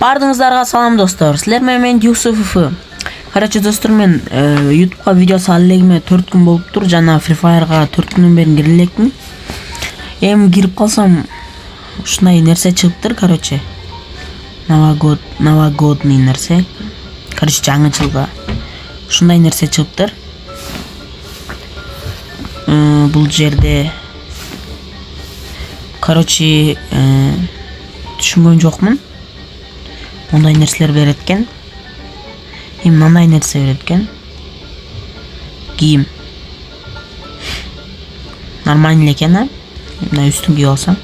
Бардыңыздарга салам достор. Силер менен Юсуф. Короче достор, мен YouTube'га видео салып элегиме 4 күн болуптур. Жана Free Fire'га 4 күнөн бери кире элекмин. Эми кирип калсам ушундай нерсе чыгыптыр, короче. Новогодний нерсе. Короче, жаңы жылга ушундай нерсе чыгыптыр. Бул жерде короче түшүнгөн жокмун. Мындай нерселер берет экен. Эми мындай нерсе берет экен. Кийим. Нормально экен, а? Мына үстүн кийип алсам.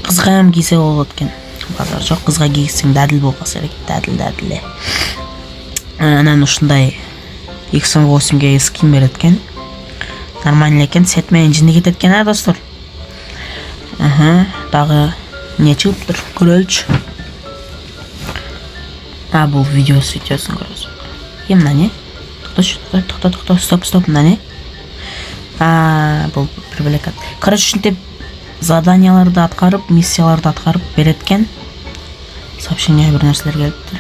Кызга ham кийсе болот экен. Базар жок, кызга кийсең дадил болбаса керек. Дадил. Анан ушундай 208ге скин берет экен. Нормально экен, сет менен жини кетет экен, а достор. Дагы не чыгыптыр, көрөлүчү. Бул видеосын көрөсүң. Мына не? Токто, стоп, мына не? Бул привлекат. Короче, ушинтип заданияларды аткарып, миссияларды аткарып берет экен. Сообщение бир нерселер келиптир.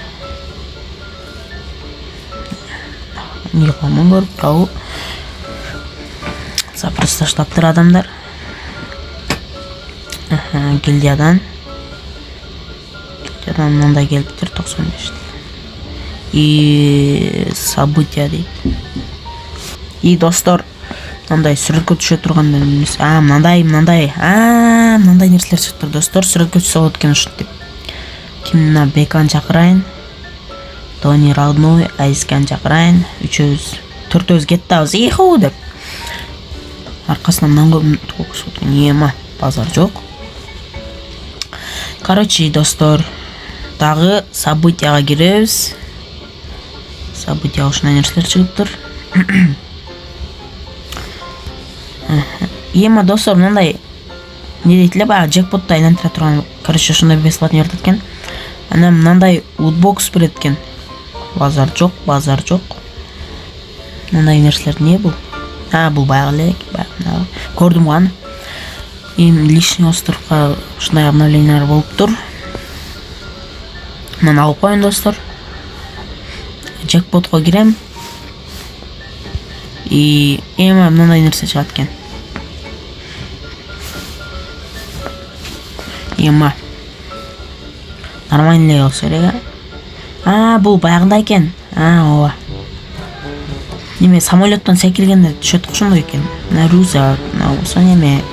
Эмне кылмам көрүп турабы? Запрос таштаптыр адамдар. Гильдиядан мындай келиптир 95. И события дейт. И достор, мындай сүрөткө түшө турганда эмес. Мындай нерселер чыктыр достор. Сүрөткө түшө болот экен ушинтип. Кимна Бекан чакырайын. Тони Родной, Айскан чакырайын. Төртөөбүз кеттабыз. Иху деп. Аркасынан мындан көп ема базар жок. Короче, достор, дагы событияга киребиз. События ушундай нерселер чыгыптыр. Ема достор, мындай не дейт эле, баягы джекпотто айлантыра турган, короче, ушундай бесплатный берет экен. Анан мындай лутбокс берет экен. Базар жок. Мындай нерселер не бул? Бул баягы эле, көрдүм го аны. Эми лишний островга ушундай обновлениялар болуптур. Мына алып коеюн достор. Джекпотко кирем. И эми мындай нерсе чыгат экен. Ема нормально эле болсо керек, бул баягындай экен. Ооба. Неме самолеттон секиргенде түшөт ошондой экен. Наруза, болсо неме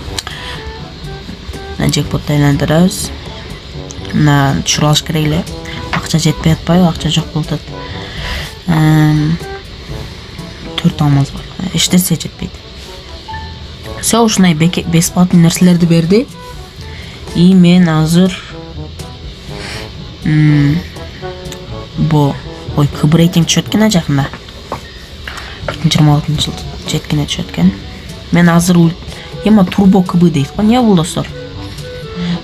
джекпотто айландырабыз. Мына түшүрүп алыш керек эле. Акча жетпей атпайбы? Акча жок болуп атат. 4 алмаз бар. Эч нерсе жетпейт. Все ушундай бесплатный нерселерди берди. И мен азыр КБ рейтинг түшөт экен жакында. 2026 жылда жеткене түшөт экен. Мен азыр ема турбо КБ дейт го. Эмне бул достор?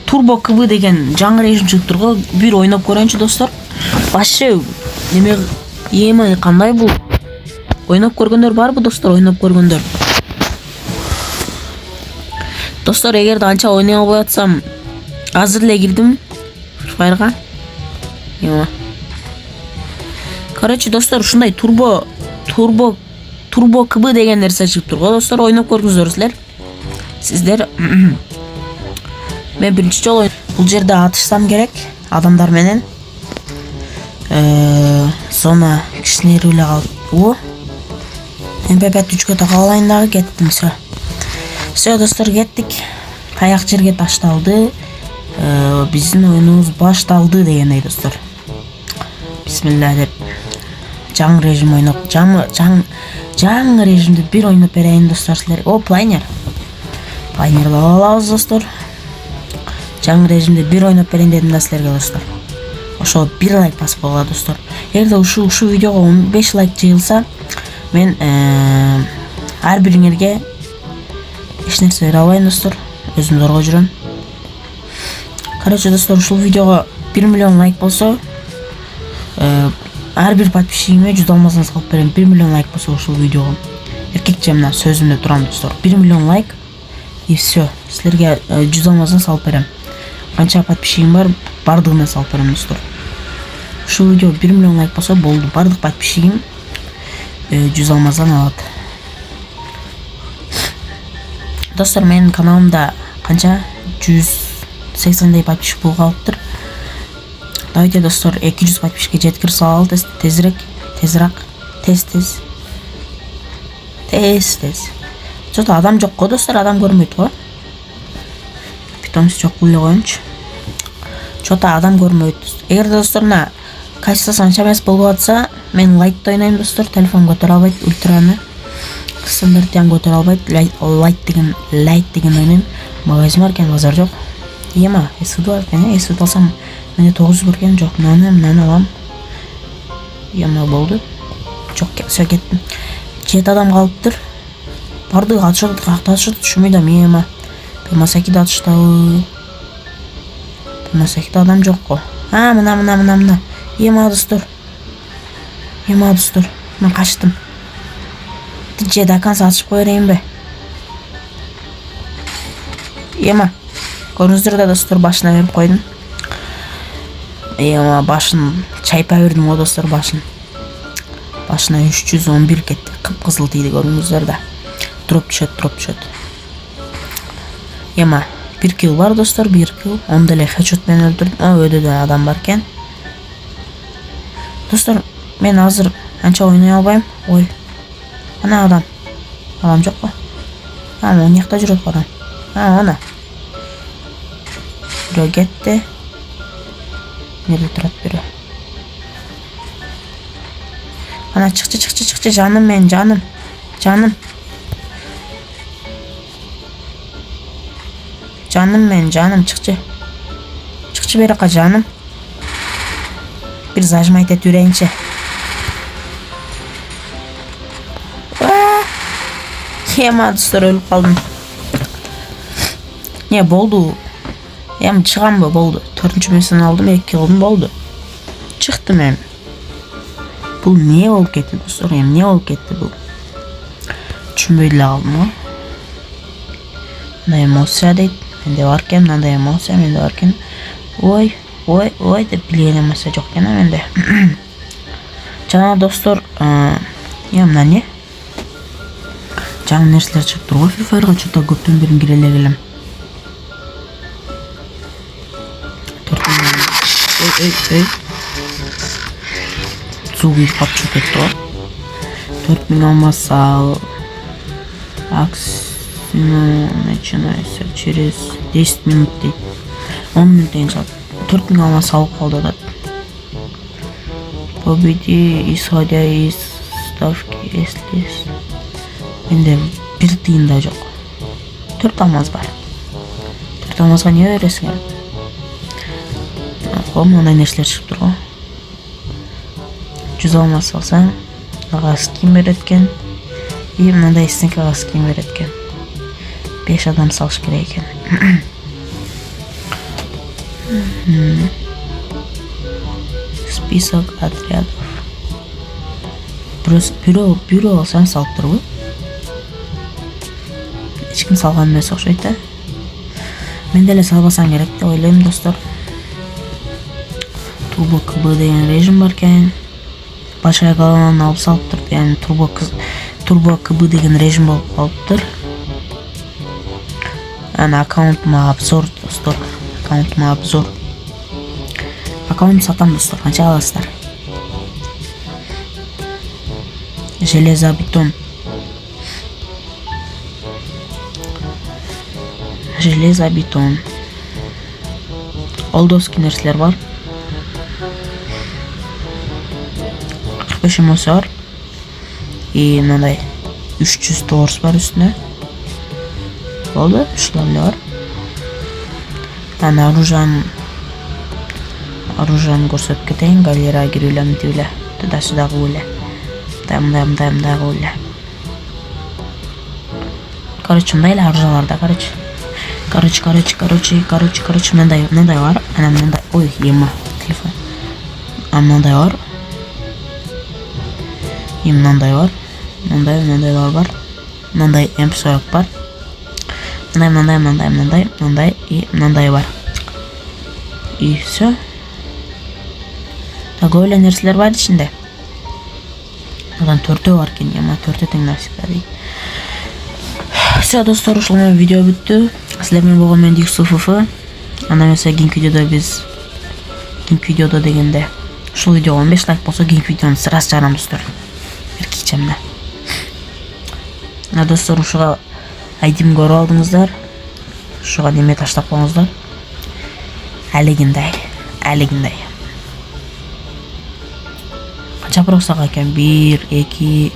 Турбо КБ деген жаңы режим чыгыптыр го. Бир ойноп көрөйүнчү достор. Вообще неме ема кандай бул? Ойноп көргөндөр барбы достор? Ойноп көргөндөр. Достор, эгерде анча ойной албай атсам, азыр эле кирдим Free Fire'га. Ема. Короче, достор, ушундай турбо КБ деген нерсе чыгыптыр го достор. Ойноп көргүздөр сиздер. Мен биринчи жолу бул жерде атышсам керек адамдар менен. Зона кичинери эле калып. МП5 3кө такалайын дагы кеттим. Все достор, кеттик. Каяк жерге ташталды. Биздин оюнубуз башталды дегендей достор. Бисмилла деп жаңы режим ойноп, жаңы режимди бир ойноп берейин достор силер. Плайнер. Плайнерди алабыз достор. Жаңы режимди бир ойноп берейин дедим да силерге достор. Ошо бир лайк басып койгула достор. Эгерде ушу видеого 15 лайк жыйылса, мен ар бириңерге эч нерсе бере албайм достор. Өзүм зорго жүрөм. Короче достор, ушул видеого 1 миллион лайк болсо, ар бир подписчигиме 100 алмаздан салып берем. 1 миллион лайк болсо ушул видеого. Эркекче мына сөзүмдө турам достор. 1 миллион лайк и все. Силерге 100 алмаздан салып берем. Канча подписчигим бар, бардыгына салып берем достор. Ушул видео 1 миллион лайк болсо болду. Бардык подписчигим 100 алмаздан алат. Достор, менин каналымда канча 180 подписчик болуп калыптыр. Давайте достор 200 подписчикке жеткирип салалы тезирээк, тез. Чото адам жок го достор, адам көрмөйт го. Питомец жок эле коеюнчу. Чото адам көрмөйт. Эгер достор мына качествосы анча эмес болуп атса, мен лайтты ойнойм достор, телефон көтөрө албайт, ультраны. Стандартын көтөрө албайт, лайт деген ойнойм. Магазин бар экен, базар жок. Ема, эсуд бар экен, эсуд алсам менде 900 бар экен, жок, мынаны алам. Ема болду. Жок, всё кеттим. 7 адам калыптыр. Бардыгы атышат, каяктан атышат, түшүнбөйм ема. Масакиде атыштабы. Масакиде адам жок го. Мына. Ема достор. Мен качтым. Жеди акансы атышып кое берейинби? Ема. Көрүңүздөр да достор, башына берип койдум. Ема башын чайпа бердим го достор, башына 311 кетти. Кыпкызыл тийди, көрүңүздөр да. Дроп түшөт. Ема 1 килл бар достор, 1 килл. Onu деле хедшот менен өлтүрдүм. Өйдө да адам бар экен. Достор, мен азыр анча ойной албайм. Ой. Ана адам. Адам жок го. Он жакта жүрөт адам. Ана. Бирөө кетти. Неде турат бирөө? Ана чыкчы, жаным мен, жаным. Жаным, чыкчы беракка, жаным. Бир зажимайт этип берейинчи. Ема достор, өлүп калдым. Не болду? Эми чыгамбы? Болду. 4-чү месени алдым, 2 кылдым, болду. Чыктым эми. Бул не болуп кетти достор? Не болуп кетти бул? Түшүнбөй деле калдым го. Мына эмоция дейт. Менде бар экен, мындай эмоция менде бар экен. Ой деп билген эмоция жок экен менде. Жана достор, мына не? Жаңы нерселер чыгып турго, Free Fire'га чото көптөн бери кире эле келем. Эй. Зуги капчы кетти го. 4000 алмаса начинается через 10 минут дейт. 10 минут дейин чыгат. 4000 алмаса алып калды да. Победи, исходя из ставки, если менде 1 тыйын да жок. 4 алмаз бар. 4 алмазга не бересиңер? Мындай нерселер чыгып турго. 100 алмаз алсаң, ага скин берет экен. И мындай снекага скин берет экен. 5 адам салыш керек экен. Список отрядов. Бюро алсаң салып турбу. Эч ким салган эмес окшойт да. Мен деле салбасам керек деп ойлойм достор. Turbo КБ деген режим бар экен. Большая голованы алып салыптыр, яғни Turbo КБ деген режим болуп калыптыр. Ана аккаунтыма обзор достор. Аккаунт сатам достор, канча аласыздар? Железобетон. Олдовский нерселер бар. 45 эмоция бар. И мындай 300 торс бар үстүнө. Болду, ушулар эле бар. Ана оружияны көрсөтүп кетейин, галереяга кирип эле, мынтип эле, туда-сюда кылып эле. Мындай кылып эле. Короче, мындай эле оружияларда, короче, мындай бар. Ана мындай, ой, ема, телефон. Мындай бар. И мындай бар. Мындайлар бар. Мындай MP40 бар. Мындай и мындай бар. İyi, все. Так öyle нәрселер бар içinde. Одан төртөө бар екен, ama төртөө тең нәрсе дейт. Все, достор, ушул менен видео бүттү. Силер менен болгон мен Юсуфов. Анда эмесе кийинки видеодо дегенде ушул видеого 15 лайк болсо кийинки видеону сразу чыгарам, достор. Бир кичемде. Достор, ушуга айдим көрүп алдыңыздар. Ушуга неме таштап коюңуздар. Алигиндай. Канча проксага экен? 1, 2,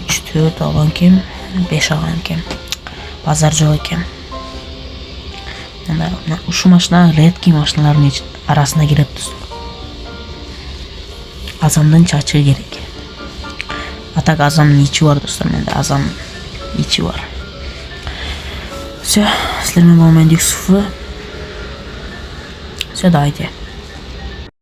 3, 4 алган экен, 5 алган экен. Базар жок экен. Ушу машина редкий машиналардын арасына кирет, достор. Азамдын чачы керек. А так азамдын ичи бар, достор, менде азамдын ичи бар. Все, силер менен болгон мен Юсуф. Все, давайте.